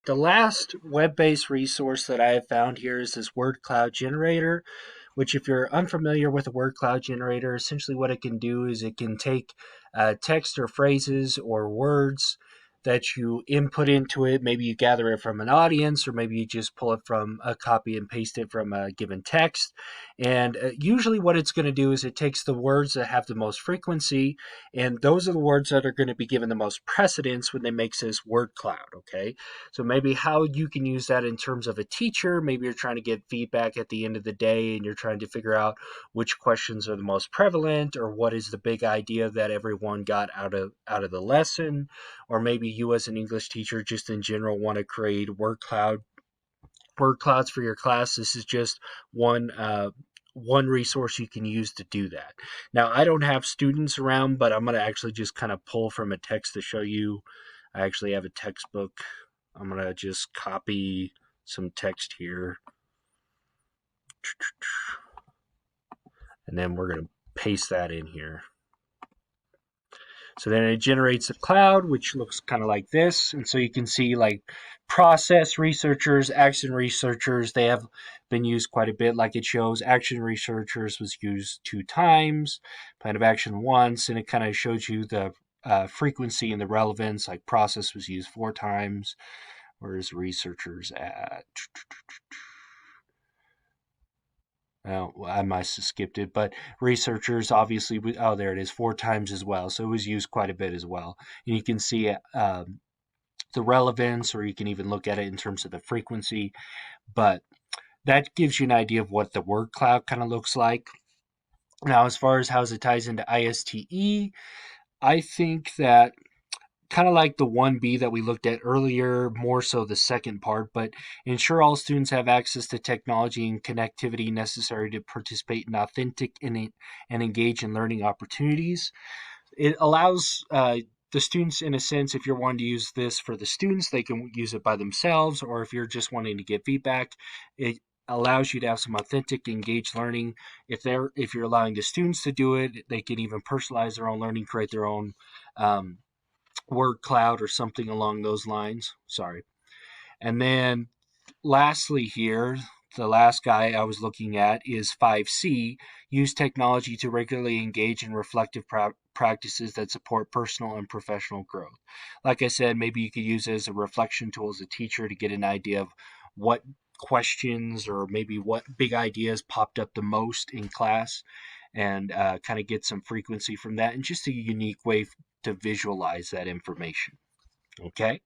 The last web-based resource that I have found here is this word cloud generator, which if you're unfamiliar with a word cloud generator, essentially what it can do is it can take text or phrases or words that you input into it. Maybe you gather it from an audience, or maybe you just pull it from a copy and paste it from a given text. And usually what it's going to do is it takes the words that have the most frequency, and those are the words that are going to be given the most precedence when they make this word cloud, okay? So maybe how you can use that in terms of a teacher. Maybe you're trying to get feedback at the end of the day and you're trying to figure out which questions are the most prevalent, or what is the big idea that everyone got out of the lesson. Or maybe you as an English teacher just in general want to create word clouds for your class. This is just one resource you can use to do that. Now, I don't have students around, but I'm going to actually just kind of pull from a text to show you. I actually have a textbook. I'm going to just copy some text here. And then we're going to paste that in here. So then it generates a cloud, which looks kind of like this. And so you can see like process researchers, action researchers, they have been used quite a bit. Like it shows action researchers was used 2 times, plan of action once, and it kind of shows you the frequency and the relevance. Like process was used 4 times. Where's researchers at? Well, I must have skipped it, but researchers obviously, oh, there it is, 4 times as well. So it was used quite a bit as well. And you can see the relevance, or you can even look at it in terms of the frequency. But that gives you an idea of what the word cloud kind of looks like. Now, as far as how it ties into ISTE, I think that kind of like the 1B that we looked at earlier, more so the second part, but ensure all students have access to technology and connectivity necessary to participate in authentic and engage in learning opportunities. It allows the students, in a sense, if you're wanting to use this for the students, they can use it by themselves, or if you're just wanting to get feedback, it allows you to have some authentic, engaged learning. If you're allowing the students to do it, they can even personalize their own learning, create their own word cloud or something along those lines. Sorry. And then lastly here, the last guy I was looking at is 5C, use technology to regularly engage in reflective practices that support personal and professional growth. Like I said, maybe you could use it as a reflection tool as a teacher to get an idea of what questions or maybe what big ideas popped up the most in class, and kind of get some frequency from that, and just a unique way to visualize that information. Okay?